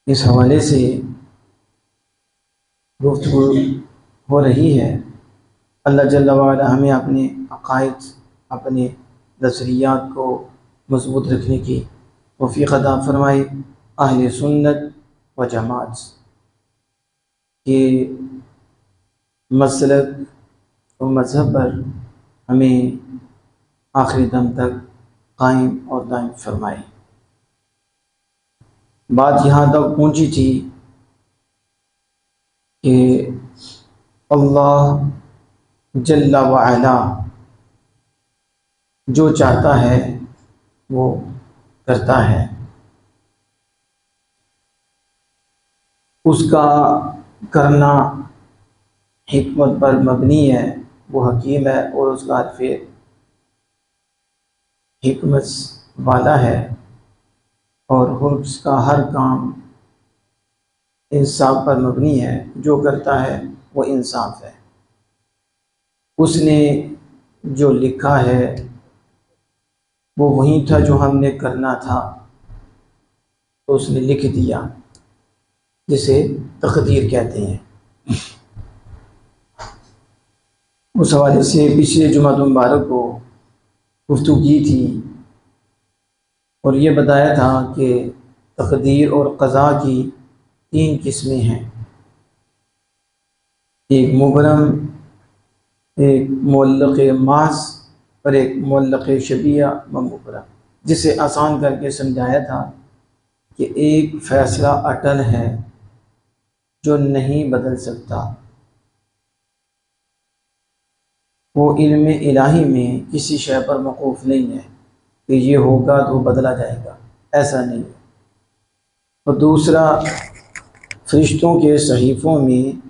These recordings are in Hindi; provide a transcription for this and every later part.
इस हवाले से गुफ्तगू हो रही है। अल्लाह जल्ल वाला हमें अपने अक़ाइद, अपने नज़रियात को मज़बूत रखने की तौफ़ीक़ अता फ़रमाए। अहले सुन्नत व जमात के मसलक और मज़हब पर हमें आखिरी दम तक कायम और दायम फरमाए। बात यहाँ तक पहुँची थी कि अल्लाह जल्ला व अला जो चाहता है वो करता है। उसका करना हिकमत पर मबनी है, वो हकीम है और उसका हरफ हिकमत वाला है, और उसका हर काम इंसाफ पर मबनी है। जो करता है वो इंसाफ है। उसने जो लिखा है वो वही था जो हमने करना था, तो उसने लिख दिया, जिसे तकदीर कहते हैं। उस हवाले से पिछले जुमा मुबारक को गुफ्तगू की थी और ये बताया था कि तकदीर और क़ज़ा की तीन किस्में हैं। एक मुबरम, एक मुअल्लक़ मास और एक मुअल्लक़ शबिया व मुबरम। जिसे आसान करके समझाया था कि एक फ़ैसला अटल है जो नहीं बदल सकता। वो इल्म इलाही में किसी शय पर मौकूफ़ नहीं है कि ये होगा तो बदला जाएगा, ऐसा नहीं है। और दूसरा, फरिश्तों के सहीफ़ों में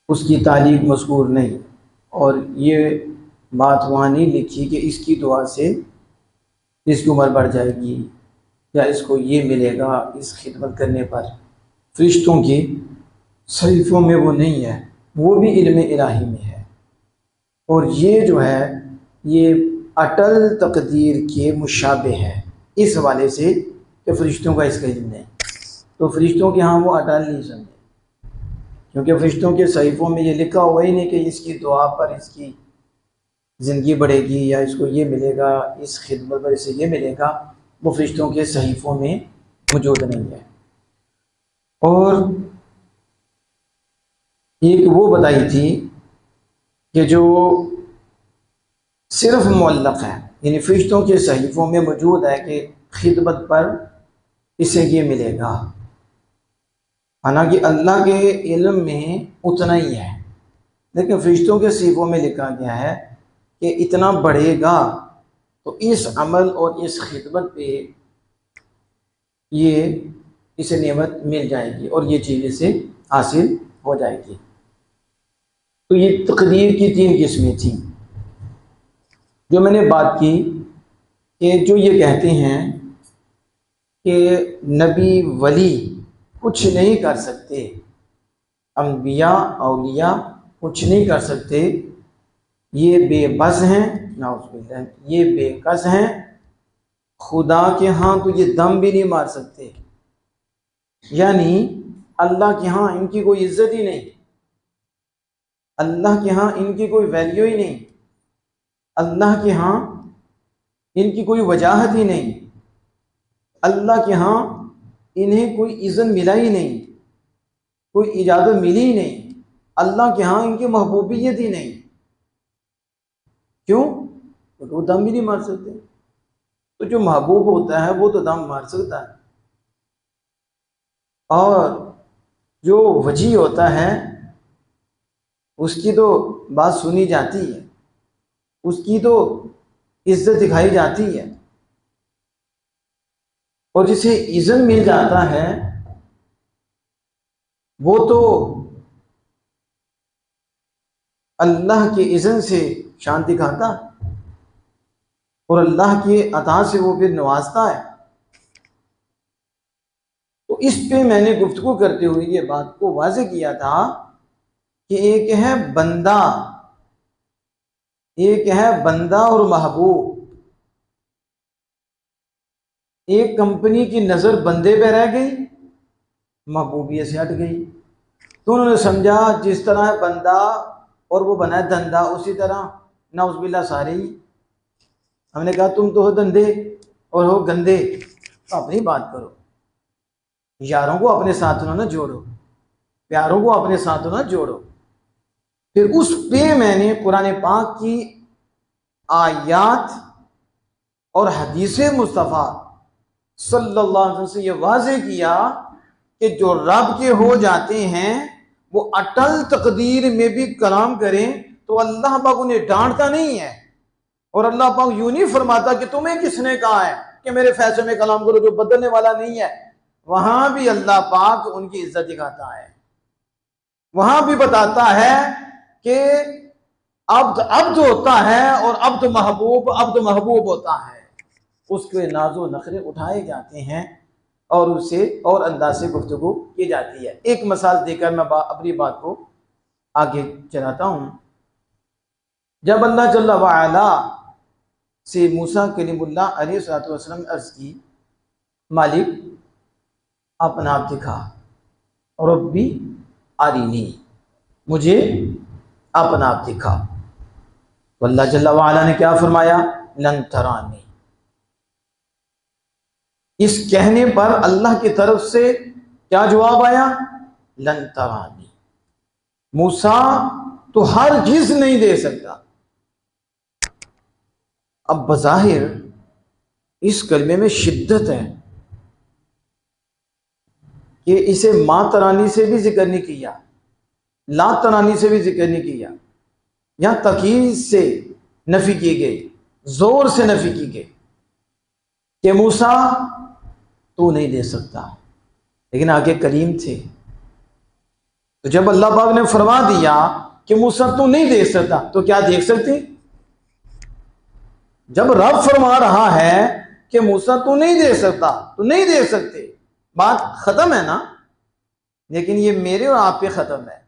उसकी तारीख मज़कूर नहीं, और ये बात वहाँ नहीं लिखी कि इसकी दुआ से इसकी उम्र बढ़ जाएगी या इसको ये मिलेगा इस खिदमत करने पर। फरिश्तों की सहीफ़ों में वो नहीं है, वो भी इल्म इलाही में है। और ये जो है ये अटल तकदीर के मुशाबे है, इस हवाले से कि फरिश्तों का इसका इल्म नहीं। तो फरिश्तों के यहाँ वो अटल नहीं समझे, क्योंकि फरिश्तों के सहीफ़ों में ये लिखा हुआ ही नहीं कि इसकी दुआ पर इसकी ज़िंदगी बढ़ेगी या इसको ये मिलेगा, इस खिदमत पर इसे ये मिलेगा। वो फरिश्तों के सहीफ़ों में मौजूद नहीं है। और एक वो बताई थी कि जो सिर्फ मुअल्लक़ है, यानी फरिश्तों के सहीफ़ों में मौजूद है कि खिदमत पर इसे ये मिलेगा। हालांकि अल्लाह के इल्म में उतना ही है, लेकिन फरिश्तों के सहीफ़ों में लिखा गया है कि इतना बढ़ेगा तो इस अमल और इस खिदमत पे ये इसे नेमत मिल जाएगी और ये चीज़ इसे हासिल हो जाएगी। तो ये तकदीर की तीन किस्में थी जो मैंने बात की, कि जो ये कहते हैं कि नबी वली कुछ नहीं कर सकते, अम्बिया औलिया कुछ नहीं कर सकते, ये बेबस हैं, नाउज़ुबिल्लाह, ये बेकस हैं, खुदा के यहाँ तो ये दम भी नहीं मार सकते। यानी अल्लाह के यहाँ इनकी कोई इज्जत ही नहीं, अल्लाह के यहाँ इनकी कोई वैल्यू ही नहीं, अल्लाह के यहाँ इनकी कोई वजाहत ही नहीं, अल्लाह के यहाँ इन्हें कोई इज़्ज़त मिला ही नहीं, कोई इजाज़त मिली ही नहीं, अल्लाह के यहाँ इनकी महबूबियत ही नहीं। क्यों? क्योंकि वो दम भी नहीं मार सकते। तो जो महबूब होता है वो तो दम मार सकता है, और जो वजी होता है उसकी तो बात सुनी जाती है, उसकी तो इज्जत दिखाई जाती है, और जिसे इज़्ज़त मिल जाता है वो तो अल्लाह के इज़्ज़त से शान दिखाता, और अल्लाह के अता से वो फिर नवाजता है। तो इस पे मैंने गुफ्तगू करते हुए ये बात को वाज़ेह किया था कि एक है बंदा, एक है बंदा और महबूब। एक कंपनी की नज़र बंदे पे रह गई, महबूबियत से हट गई। तो उन्होंने समझा जिस तरह है बंदा और वो बना है धंधा, उसी तरह नाउज़ुबिल्लाह सारे ही। हमने कहा तुम तो हो धंधे और हो गंदे, तो अपनी बात करो, यारों को अपने साथ ना जोड़ो, प्यारों को अपने साथ ना जोड़ो। फिर उस पे मैंने कुरान पाक की आयात और हदीस मुस्तफ़ा सल्लल्लाहु अलैहि वसल्लम से ये वाज़े किया कि जो रब के हो जाते हैं वो अटल तकदीर में भी कलाम करें तो अल्लाह पाक उन्हें डांटता नहीं है। और अल्लाह पाक यूं नहीं फरमाता कि तुम्हें किसने कहा है कि मेरे फैसले में कलाम करो, जो बदलने वाला नहीं है। वहां भी अल्लाह पाक उनकी इज्जत दिखाता है, वहां भी बताता है कि अब्द होता है और अब्द महबूब होता है, उसके नाजो नखरे उठाए जाते हैं और उससे और अंदाज से गुफ्तगू की जाती है। एक मिसाल देकर मैं अपनी बात को आगे चलाता हूँ। जब अल्लाह जल्ला वाला से मूसा कलीमुल्लाह अलैहिस्सलाम ने अर्ज़ की, मालिक अपना आप दिखा, रब्बी आरिनी, मुझे अपना आप दिखा। तो अल्लाह जल्ला वाला ने क्या फरमाया, लन तरानी। इस कहने पर अल्लाह की तरफ से क्या जवाब आया, लन तरानी, मूसा तो हरगिज़ नहीं दे सकता। अब बज़ाहिर इस कलमे में शिद्दत है कि इसे मा तरानी से भी जिक्र नहीं किया, ला तरानी से भी जिक्र नहीं किया, यहां तकीद से नफी की गई, जोर से नफी की गई कि मूसा तू नहीं दे सकता। लेकिन आगे करीम थे, तो जब अल्लाह पाक ने फरमा दिया कि मूसा तू नहीं दे सकता, तो क्या देख सकते? जब रब फरमा रहा है कि मूसा तू नहीं दे सकता, तो नहीं दे सकते, बात खत्म है ना। लेकिन ये मेरे और आप पे खत्म है,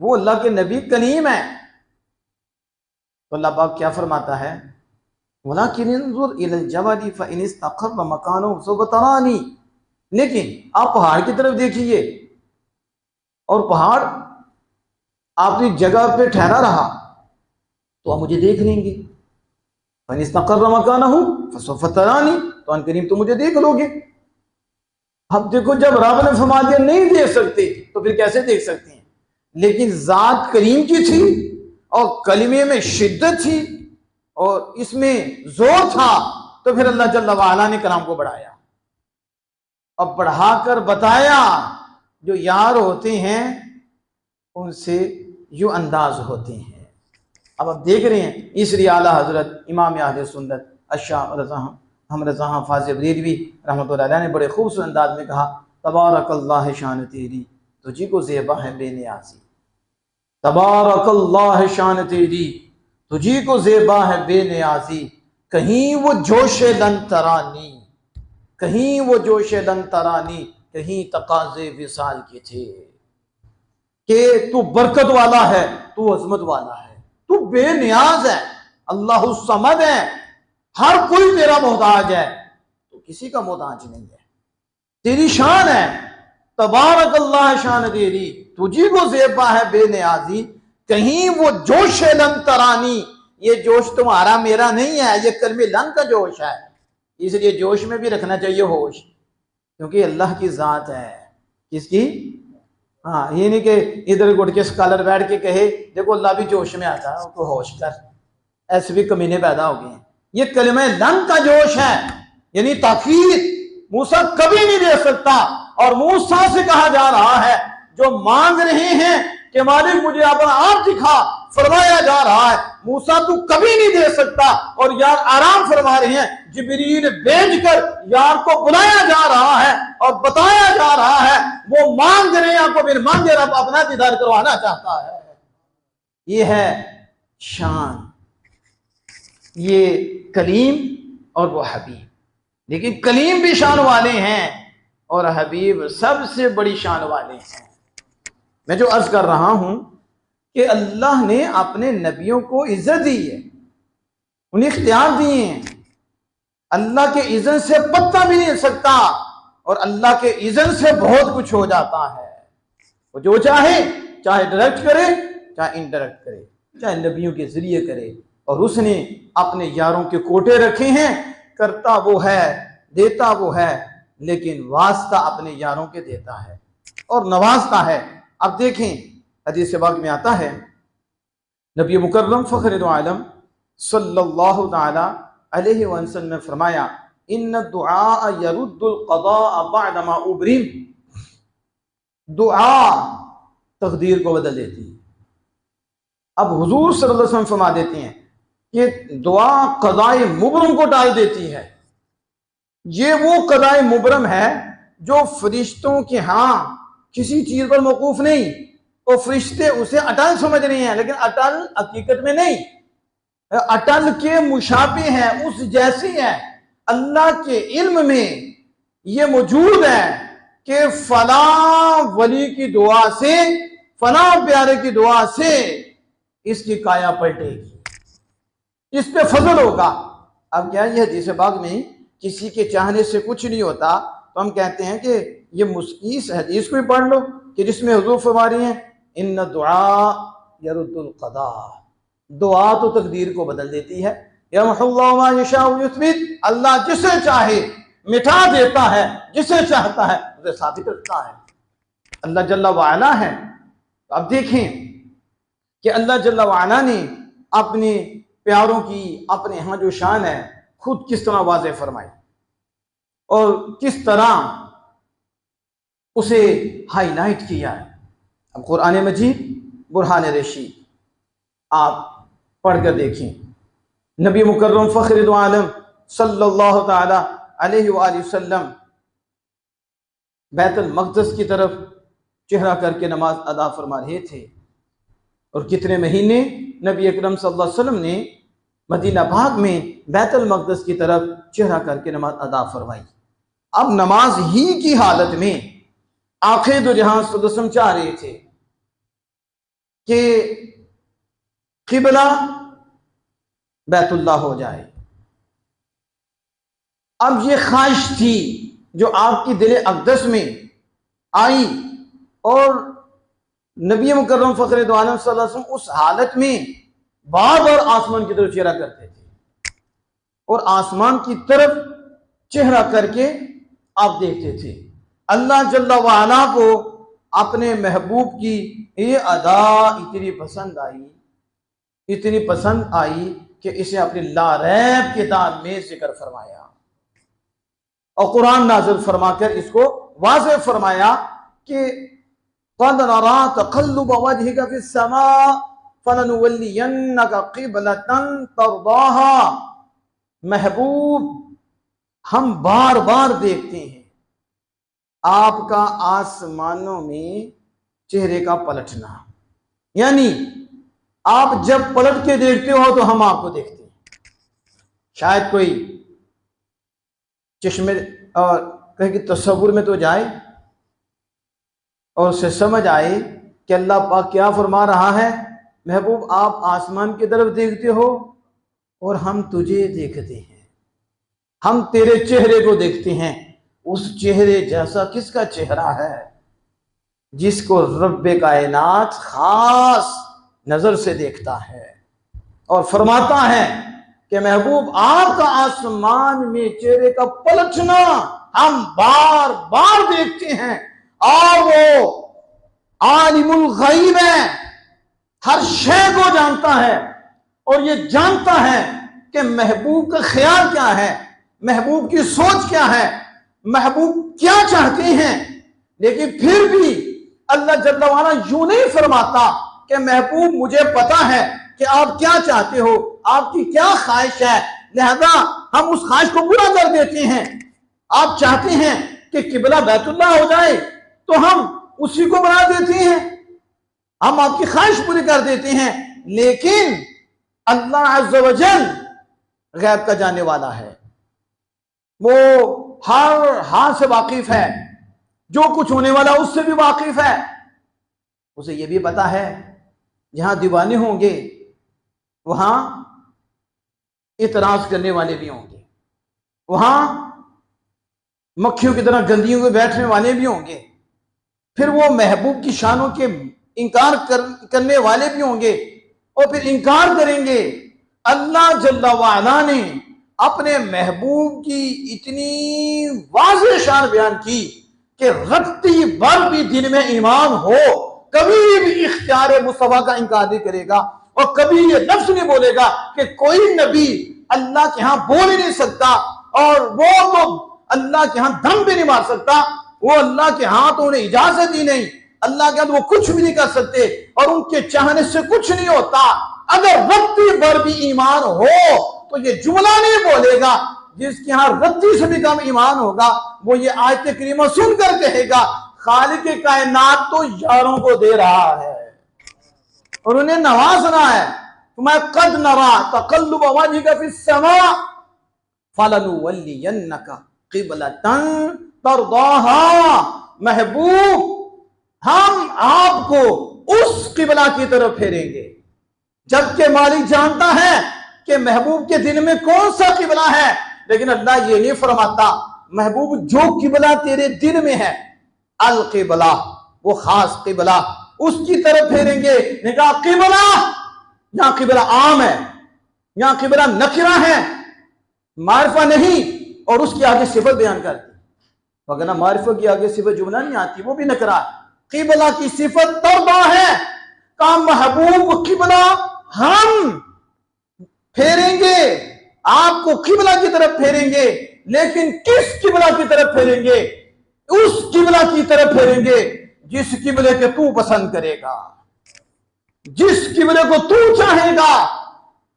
वो अल्लाह के नबी करीम है। तो अल्लाह पाक क्या फरमाता है, लेकिन आप पहाड़ की तरफ देखिए और पहाड़ अपनी जगह पे ठहरा रहा तो आप मुझे देख लेंगे। तो अनकरीम तो मुझे देख लोगे। अब देखो, जब रब ने फरमा दिया नहीं देख सकते, तो फिर कैसे देख सकते हैं? लेकिन जात करीम की थी और कलिमे में शिद्दत थी और इसमें जोर था, तो फिर अल्लाह जल्ला वाला ने कलाम को बढ़ाया और बढ़ाकर बताया जो यार होते हैं उनसे यूं अंदाज होते हैं। अब आप देख रहे हैं, इसलिए आला हजरत इमाम अहले सुन्नत अशाह रज़ा हाफ़िज़ बरेलवी रहमतुल्लाह अलैह ने बड़े खूबसूरत अंदाज में कहा, तबारकल्लाह शान तेरी, तुझी को ज़ेबा है बेनियाज़ी। तबारकल्लाह शान तेरी, तुझी को ज़ेबा है बेनियाज़ी। कहीं वो जोश लन तरानी, कहीं वो जोश लन तरानी, कहीं तकाज़े विसाल के थे कि तू बरकत वाला है, तू अज़मत वाला है, तू बेनियाज है, अल्लाह समद है, हर कोई तेरा मोहताज है, तो किसी का मोहताज नहीं है, तेरी शान है। तबारक अल्लाह शान तेरी, तुझी को ज़ेबा है बेनियाजी। कहीं वो जोश लन तरानी, ये जोश तुम्हारा मेरा नहीं है, ये कलमे लन का जोश है। इसलिए जोश में भी रखना चाहिए होश, क्योंकि अल्लाह की जात है। किसकी? हाँ, ये नहीं कि इधर गुड़ के स्कॉलर बैठ के कहे देखो अल्लाह भी जोश में आता है, तो होश कर। ऐसे भी कमीने पैदा हो गए हैं। ये कलमे लन का जोश है, यानी ताकीद मूसा कभी नहीं दे सकता। और मूसा से कहा जा रहा है जो मांग रहे हैं कि मालिक मुझे अपना आप दिखा, फरमाया जा रहा है मूसा तू कभी नहीं दे सकता। और यार आराम फरमा रहे हैं, जिब्रील भेजकर यार को बुलाया जा रहा है और बताया जा रहा है वो मांग रहे हैं, आपको बिन मांगे रब अपना दीदार करवाना चाहता है। ये है शान, ये कलीम और वो हबीब। लेकिन कलीम भी शान वाले हैं और हबीब सबसे बड़ी शान वाले हैं। मैं जो अर्ज कर रहा हूं कि अल्लाह ने अपने नबियों को इज्जत दी है, उन्हें इख्तियार दिए हैं। अल्लाह के इज़्न से पत्ता भी नहीं हिल सकता, और अल्लाह के इज़्न से बहुत कुछ हो जाता है। वो जो चाहे, चाहे डायरेक्ट करे चाहे इनडायरेक्ट करे, चाहे नबियों के जरिए करे, और उसने अपने यारों के कोटे रखे हैं। करता वो है, देता वो है, लेकिन वास्ता अपने यारों के देता है और नवाजता है। अब देखें, हदीस पाक में आता है, नबी मुकर्रम फ़ख्रुल आलम सल्लल्लाहु तआला अलैहि वसल्लम ने फरमाया, इन्न दुआ यरुद्दुल क़दा बअद मा उबरिम। दुआ तकदीर को बदल देती है। अब हुजूर सल्लल्लाहु अलैहि वसल्लम फरमा देते हैं कि दुआ क़ज़ाए मुबरम को टाल देती है। ये वो क़ज़ाए मुबरम है जो फरिश्तों के यहाँ किसी चीज पर मौकूफ नहीं, और फरिश्ते उसे अटल समझ रहे हैं, लेकिन अटल हकीकत में नहीं, अटल के मुशाबे हैं, उस जैसी है। अल्लाह के इल्म में ये मौजूद है कि फला वली की दुआ से, फला प्यारे की दुआ से इसकी काया पलटेगी, इस पे फजल होगा। अब क्या ये हदीस पाक में किसी के चाहने से कुछ नहीं होता, तो हम कहते हैं कि ये इस हदीस को भी पढ़ लो कि जिसमें हुजूर फरमा रही हैं, इन्न दुआ यरुद्दुल क़दा, दुआ तो तकदीर को बदल देती है। यमहुल्लाहु मा यशाउ व युथबित, अल्लाह जिसे चाहे मिटा देता है, जिसे चाहता है उसे साबित रखता है। अल्लाह जल्ला व अला है। अब देखें कि अल्लाह जल्ला व अला ने अपने प्यारों की, अपने यहाँ जो शान है, खुद किस तरह वाज़ेह फरमाई और किस तरह उसे हाईलाइट किया है। अब कुरान मजीद बुरहान रशीद आप पढ़कर देखें। नबी मुकर्रम फ़ख्रुल आलम सल्लल्लाहु तआला अलैहि वसल्लम बैतुल मक़दस की तरफ चेहरा करके नमाज अदा फरमा रहे थे, और कितने महीने नबी अकरम सल्लल्लाहु अलैहि वसल्लम ने मदीना पाक में बैतुल मक़दस की तरफ चेहरा करके नमाज अदा फरमाई। अब नमाज ही की हालत में आखिर दो जहां सल्लल्लाहु अलैहि वसल्लम चाह रहे थे कि किबला बैतुल्लाह हो जाए। अब ये ख्वाहिश थी जो आपकी दिल अक़दस में आई, और नबी मुकर्रम फ़ख्रुल आलम सल्लल्लाहु अलैहि वसल्लम उस हालत में बार बार आसमान की तरफ चेहरा करते थे, और आसमान की तरफ चेहरा करके आप देखते थे। अल्लाह जल्ला व अला को अपने महबूब की ये अदा इतनी पसंद आई, इतनी पसंद आई कि इसे अपनी लारैब किताब में जिक्र फरमाया, और कुरान नाज़िल फरमाकर इसको वाज़ेह फरमाया कि क़द नरा तक़ल्लुब वजहिका फ़िस समा फ़लनुवल्लियन्नका क़िबलतन तर्दाहा। महबूब, हम बार बार देखते हैं आपका आसमानों में चेहरे का पलटना, यानी आप जब पलट के देखते हो तो हम आपको देखते हैं। शायद कोई चश्मे और कहीं की तस्वुर में तो जाए और उसे समझ आए कि अल्लाह पाक क्या फरमा रहा है। महबूब, आप आसमान की तरफ देखते हो और हम तुझे देखते हैं, हम तेरे चेहरे को देखते हैं। उस चेहरे जैसा किसका चेहरा है जिसको रब्बे कायनात खास नजर से देखता है और फरमाता है कि महबूब, आपका आसमान में चेहरे का पलटना हम बार बार देखते हैं, और वो आलिमुल गैब है, हर शय को जानता है, और ये जानता है कि महबूब का ख्याल क्या है, महबूब की सोच क्या है, महबूब क्या चाहते हैं। लेकिन फिर भी अल्लाह जल्ला वाला यूं नहीं फरमाता कि महबूब, मुझे पता है कि आप क्या चाहते हो, आपकी क्या ख्वाहिश है, लिहाजा हम उस ख्वाहिश को पूरा कर देते हैं। आप चाहते हैं कि किबला बैतुल्लाह हो जाए तो हम उसी को बना देते हैं, हम आपकी ख्वाहिश पूरी कर देते हैं। लेकिन अल्लाह अज़्ज़ व जल गैब का जानने वाला है, वो हर हाल से वाकिफ है, जो कुछ होने वाला उससे भी वाकिफ है। उसे ये भी पता है जहां दीवाने होंगे वहां इतराज करने वाले भी होंगे, वहां मक्खियों की तरह गंदियों के बैठने वाले भी होंगे, फिर वो महबूब की शानों के इनकार करने वाले भी होंगे और फिर इनकार करेंगे। अल्लाह जल्ला वाला ने अपने महबूब की इतनी वाज़ेह शान बयान की कि रत्ती भर भी दिल में ईमान हो, कभी भी इख्तियार मुस्तफा का इनकार नहीं करेगा और कभी ये लफ्ज़ नहीं बोलेगा कि कोई नबी अल्लाह के यहां बोल ही नहीं सकता और वो तो अल्लाह के यहां दम भी नहीं मार सकता, वो अल्लाह के हाथ तो उन्हें इजाजत ही नहीं, अल्लाह के हाथ वो कुछ भी नहीं कर सकते और उनके चाहने से कुछ नहीं होता। अगर रत्ती भर भी ईमान हो तो ये जुमला नहीं बोलेगा। जिसके यहां रत्ती से भी कम ईमान होगा वो ये आयत करीमा सुनकर कहेगा खालिक कायनात तो यारों को दे रहा है और उन्हें नवाजना है। मैं कद नरा तकल्लुब वजहिका फिस समा फलनुवल्लियन्नका क़िबलतन तरदाहा। महबूब हम आपको उस किबला की तरफ फेरेंगे, जबकि मालिक जानता है कि महबूब के दिल में कौन सा किबला है, लेकिन अल्लाह ये नहीं फरमाता महबूब जो किबला तेरे दिल में है अल किबला, वो खास किबला, उसकी तरफ फेरेंगे। ने कहा किबला, यहां किबला आम है, यहां किबला नकिरा है, मारिफा नहीं, और उसके आगे सिफत बयान करती। वगैरह मारिफा के आगे सिफत जुमला नहीं आती, वो भी नकरा। किबला की सिफत तर्बा है, का महबूब किबला हम फेरेंगे, आपको किबला की तरफ फेरेंगे, लेकिन किस किबला की तरफ फेरेंगे? उस किबला की तरफ फेरेंगे जिस किबले के तू पसंद करेगा, जिस किबले को तू चाहेगा।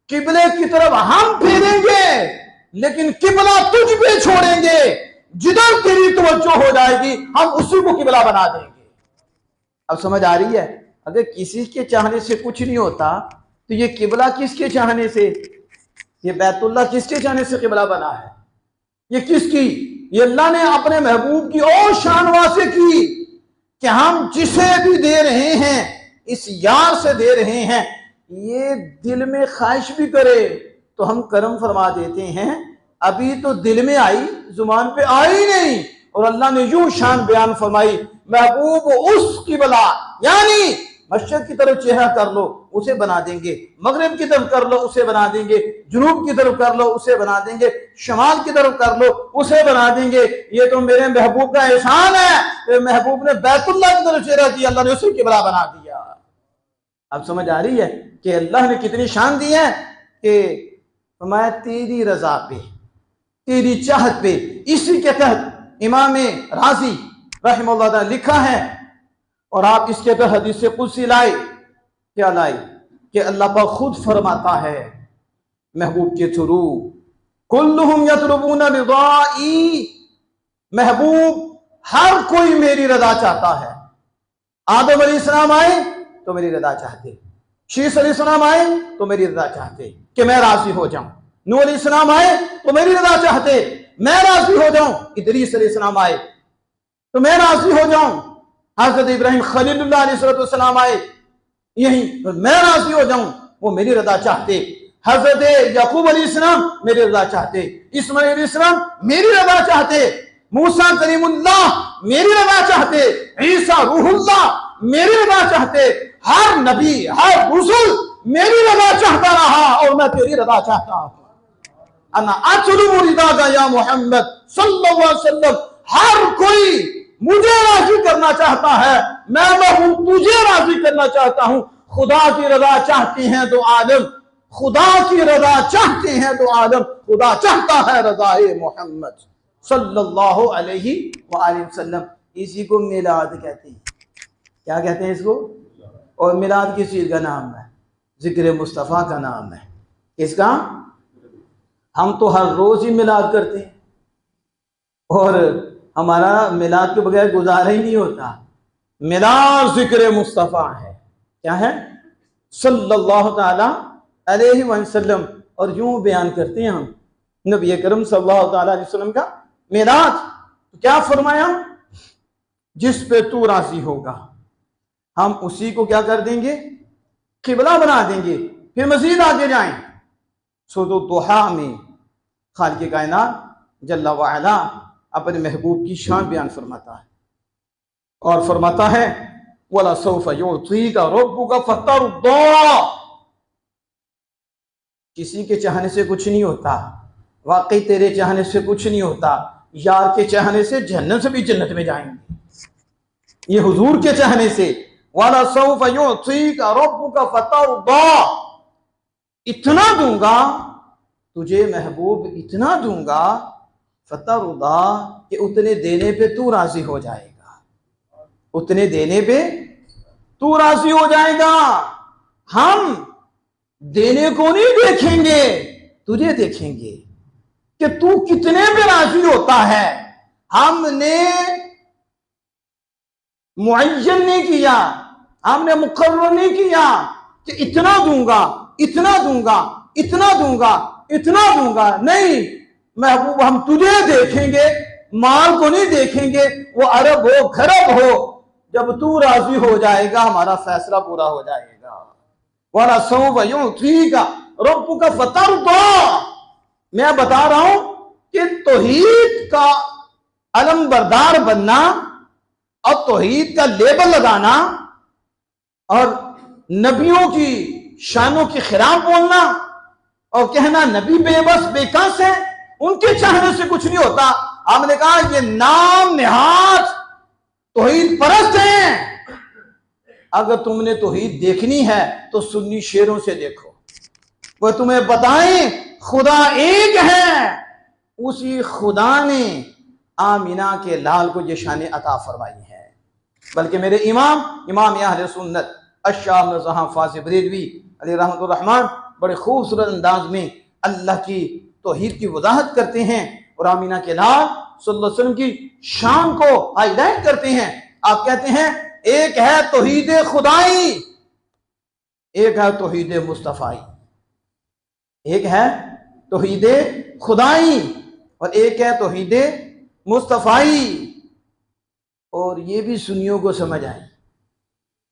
किबले की तरफ हम फेरेंगे लेकिन किबला तुझ पे छोड़ेंगे, जिधर तेरी तवज्जो हो जाएगी हम उसी को किबला बना देंगे। अब समझ आ रही है? अगर किसी के चाहने से कुछ नहीं होता तो ये किबला किसके चाहने से, ये बैतुल्लाह किसके चाहने से किबला बना है? ये किसकी? ये अल्लाह ने अपने महबूब की और शान वासे की कि हम जिसे भी दे रहे हैं इस यार से दे रहे हैं, ये दिल में ख्वाहिश भी करे तो हम करम फरमा देते हैं। अभी तो दिल में आई, जुबान पे आई नहीं, और अल्लाह ने यूं शान बयान फरमाई महबूब उस किबला, यानी मशरिक की तरफ चेहरा कर लो उसे बना देंगे, मगरिब की तरफ कर लो उसे बना देंगे, जुनूब की तरफ कर लो उसे बना देंगे, शमाल की तरफ कर लो उसे बना देंगे। ये तो मेरे महबूब का एहसान है, महबूब ने बैतुल्लाह की तरफ चेहरा किया, अल्लाह ने उसे किबला बना दिया। अब समझ आ रही है कि अल्लाह ने कितनी शान दी है कि फरमाया तेरी रजा पे, तेरी चाहत पे। इसी के तहत इमाम राजी रहमतुल्लाह लिखा है, और आप इसके तहत हदीस कुदसी लाए, क्या लाए कि अल्लाह पाक खुद फरमाता है महबूब के थ्रू कुल्लुहुम यतलबूना रिदाई, महबूब हर कोई मेरी रजा चाहता है। आदम अलैहिस्सलाम आए तो मेरी रजा चाहते, शीस अलैहिस्सलाम आए तो मेरी रजा चाहते कि मैं राजी हो जाऊं, नूह अलैहिस्सलाम आए तो मेरी रजा चाहते मैं राजी हो जाऊं, इदरीस अलैहिस्सलाम आए तो मैं राजी हो जाऊं, हजरत इब्राहिम खलीलुल्लाह अलैहिस्सलाम आए यही तो मैं राजी हो जाऊं, वो मेरी रजा चाहते। हजरत याकूब अलैहिस्सलाम मेरी रजा चाहते, इस्माइल अलैहिस्सलाम मेरी रजा चाहते, मूसा कलीमुल्लाह मेरी रजा चाहते, ईसा रूहुल्लाह मेरी रजा चाहते। हर नबी हर रसूल मेरी रजा चाहता रहा और मैं तेरी रजा चाहता हूं। अन्ना अतलुबु रिदाका या मोहम्मद सल्लल्लाहु अलैहि वसल्लम, हर कोई मुझे राजी करना चाहता है, मैं महबूब तुझे राजी करना चाहता हूं। खुदा की रजा चाहती हैं तो आलम, खुदा की रजा चाहते हैं तो आलम, खुदा चाहता है रज़ाए मोहम्मद सल्लल्लाहु अलैहि वसल्लम। इसी को मिलाद कहते हैं। क्या कहते हैं इसको? और मिलाद किस चीज़ का नाम है? जिक्र मुस्तफ़ा का नाम है। किसका? हम तो हर रोज़ ही मिलाद करते हैं और हमारा मिलाद के बगैर गुजारा ही नहीं होता। मिलाद जिक्र मुस्तफ़ा है। क्या है? सल्लल्लाहु ताला अलैहि वसल्लम। और यूं बयान करते हैं हम नबी करम सल्लल्लाहु ताला अलैहि वसल्लम का मिलाद। तो क्या फरमाया? जिस पे तू राजी होगा हम उसी को क्या कर देंगे? किबला बना देंगे। फिर मजीद आगे जाएं, सूरह दुहा में खालिक कायनात जल्ला वाला अपने महबूब की शान बयान फरमाता है और फरमाता है वला सौफा युतीका रब्बुका फतरदा। किसी के चाहने से कुछ नहीं होता, वाकई तेरे चाहने से कुछ नहीं होता। यार के चाहने से जन्नत से भी जन्नत में जाएंगे, ये हुजूर के चाहने से। वाला सौफा युतीका रब्बुका फतरदा, इतना दूंगा तुझे महबूब, इतना दूंगा फतरदा कि उतने देने पे तू राजी हो जाएगा, उतने देने पे तू राजी हो जाएगा। हम देने को नहीं देखेंगे, तुझे देखेंगे कि तू कितने पे राजी होता है। हमने मुअय्यन नहीं किया, हमने मुकर्रर नहीं किया कि इतना दूंगा, इतना दूंगा, इतना दूंगा, इतना दूंगा। नहीं महबूब, हम तुझे देखेंगे, माल को नहीं देखेंगे। वो अरब हो खरब हो, जब तू राजी हो जाएगा हमारा फैसला पूरा हो जाएगा। वाला सौफा युतीका रब्बुका फतरदा। मैं बता रहा हूं कि तौहीद का अलम बरदार बनना और तौहीद का लेबल लगाना और नबियों की शानों के खिलाफ बोलना और कहना नबी बेबस बेकस है, उनके चाहने से कुछ नहीं होता। हमने कहा ये नाम निहाज तौहीद परस्त हैं। अगर तुमने तौहीद देखनी है तो सुन्नी शेरों से देखो, वो तुम्हें बताएं खुदा एक है। उसी खुदा ने आमिना के लाल को ये शान अता फरमाई है। बल्कि मेरे इमाम अहले सुन्नत अश-शाह जहां फाज़ बरेलवी अलैहि रहमतुर रहमान बड़े खूबसूरत अंदाज में अल्लाह की तौहीद की वजाहत करते हैं और आमिना के लाल सल्लल्लाहु अलैहि वसल्लम की शान को हाईलाइट करते हैं। आप कहते हैं एक है तौहीद खुदाई, एक है तौहीद मुस्तफाई। एक है तौहीद खुदाई और एक है तौहीद मुस्तफाई। और ये भी सुन्नियों को समझ आए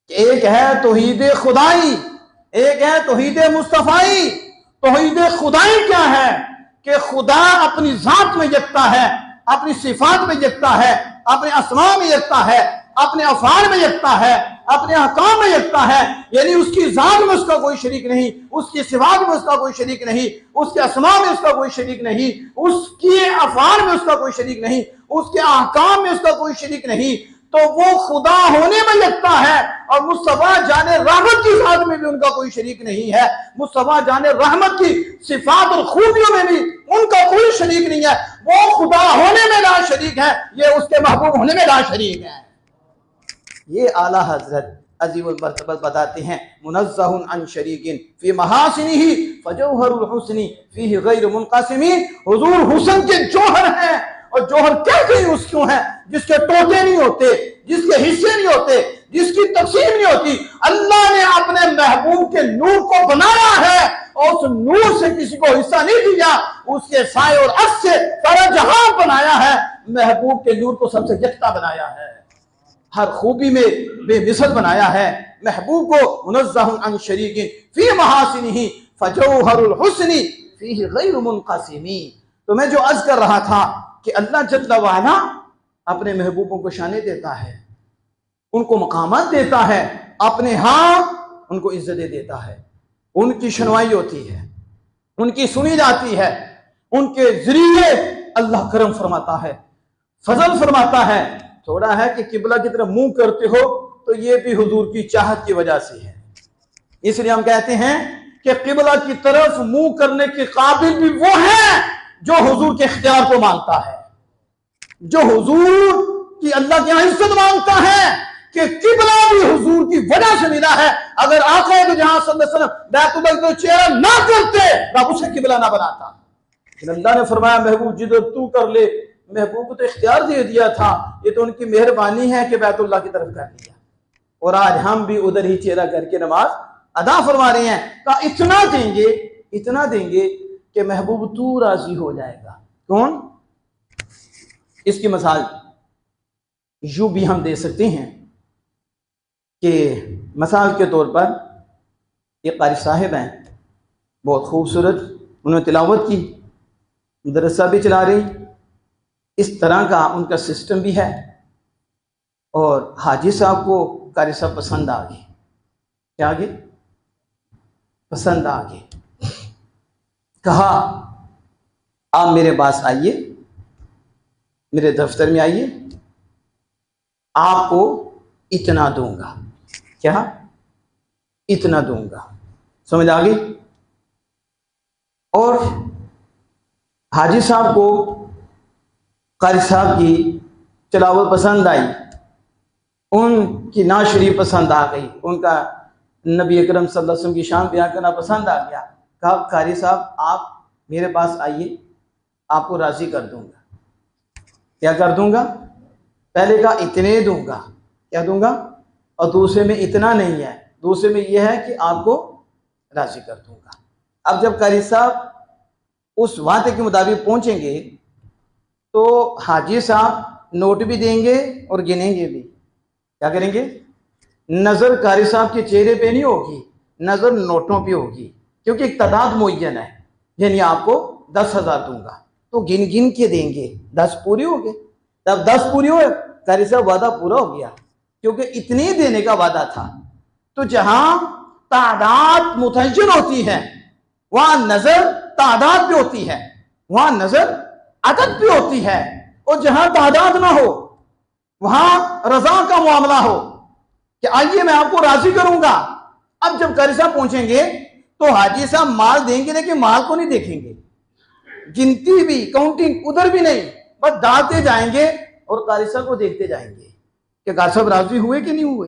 कि एक है तौहीद खुदाई, एक है तौहीद मुस्तफाई। तौहीद खुदाई क्या है कि खुदा अपनी जात में यकता है, अपनी सिफात में यकता है, अपने अस्मा में यकता है, अपने अफआल में यकता है, अपने अहकाम में यकता है। यानी उसकी जात में उसका कोई शरीक नहीं, उसकी सिफात में उसका कोई शरीक नहीं, उसके अस्मा में उसका कोई शरीक नहीं, उसके अफआल में उसका कोई शरीक नहीं, उसके अहकाम में उसका कोई शरीक नहीं। तो वो खुदा होने में यकता है और मुस्तफा जाने रहमत की जात में भी उनका कोई शरीक नहीं है। मुस्तफा जाने रहमत की सिफात और खूबियों में भी उनका कोई शरीक नहीं है। वो खुदा होने में ला शरीक है, ये उसके महबूब होने में ला शरीक है। ये आला हजरत अजीमुल मर्तबा बताते हैं मुनज़्ज़हुन अन शरीकिन फी महासिनिही फजौहरुल हुस्नी फीही गैर मुनक़सिमी। हुजूर हुस्न के जौहर हैं और जौहर कैसे उसक्यों है जिसके टोटे नहीं होते, जिसके हिस्से नहीं होते, जिसकी तकसीम नहीं होती। अल्लाह ने अपने महबूब के नूर को बनाया है और उस नूर से किसी को हिस्सा नहीं दिया, उसके साए और अक्स से सारा जहां बनाया है। महबूब के नूर को सबसे यकता बनाया है, हर खूबी में बेमिसल बनाया है। महबूब को मुनज़्ज़हुन अन शरीकिन फी महासिनिही फजौहरुल हुस्नी फीही गैर मुनक़सिमी। तो मैं जो अर्ज कर रहा था कि अल्लाह जल्ला वाला अपने महबूबों को शाने देता है, उनको मकामात देता है, अपने यहाँ उनको इज्जतें देता है, उनकी सुनवाई होती है, उनकी सुनी जाती है, उनके जरिए अल्लाह करम फरमाता है, फजल फरमाता है। थोड़ा है कि किबला की तरफ मुंह करते हो तो ये भी हुजूर की चाहत की वजह से है। इसलिए हम कहते हैं कि किबला की तरफ मुंह करने के काबिल भी वो है जो हुजूर के इख्तियार को मांगता है, जो हुजूर की अल्लाह की इज्जत मांगता है कि किबला भी हुजूर की वजह से मिला है। अगर आका तो जहां सल्लल्लाहु अलैहि वसल्लम बैतुल्लाह को चेहरा ना करते, रब उसे किबला ना बनाता। अल्लाह ने फरमाया महबूब जिधर तू कर ले, महबूब को तो इख्तियार दे दिया था, ये तो उनकी मेहरबानी है कि बैतुल्लाह की तरफ कर लिया और आज हम भी उधर ही चेहरा करके नमाज अदा फरमा रहे हैं। कहा इतना देंगे, इतना देंगे कि महबूब तू राजी हो जाएगा। कौन? इसकी मिसाल यूं भी हम दे सकते हैं कि मिसाल के तौर पर ये कारी साहिब हैं, बहुत खूबसूरत, उन्होंने तिलावत की, मदरसा भी चला रही, इस तरह का उनका सिस्टम भी है। और हाजी साहब को कारी साहब पसंद आ गए। क्या आ गए? पसंद आ गए। कहा आप मेरे पास आइए, मेरे दफ्तर में आइए, आपको इतना दूंगा। क्या? इतना दूंगा। समझ आ गई? और हाजी साहब को कारी साहब की तिलावत पसंद आई, उनकी नात शरीफ पसंद आ गई, उनका नबी अकरम सल्लल्लाहु अलैहि वसल्लम की शान बयान करना पसंद आ गया। कहा कारी साहब आप मेरे पास आइए, आपको राजी कर दूंगा। क्या कर दूंगा? पहले कहा इतने दूंगा। क्या दूंगा? और दूसरे में इतना नहीं है, दूसरे में यह है कि आपको राजी कर दूंगा। अब जब कारी साहब उस वादे के मुताबिक पहुंचेंगे तो हाजी साहब नोट भी देंगे और गिनेंगे भी। क्या करेंगे? नजर कारी साहब के चेहरे पे नहीं होगी, नजर नोटों पे होगी, क्योंकि एक तादाद मुअय्यन है। यानी आपको 10,000 दूंगा तो गिन गिन के देंगे। 10 पूरे हो गए, तब 10 पूरे हुए, कारी साहब वादा पूरा हो गया, क्योंकि इतने देने का वादा था। तो जहां तादाद मुतय्यन होती है वहां नजर तादाद पे होती है, वहां नजर अदद पे होती है। और जहां तादाद ना हो वहां रजा का मामला हो कि आइए मैं आपको राजी करूंगा। अब जब कारी साहब पहुंचेंगे तो हाजी साहब माल देंगे, लेकिन माल को नहीं देखेंगे, गिनती भी काउंटिंग उधर भी नहीं, बस डालते जाएंगे और कारी साहब को देखते जाएंगे कि कारी साहब राजी हुए कि नहीं हुए।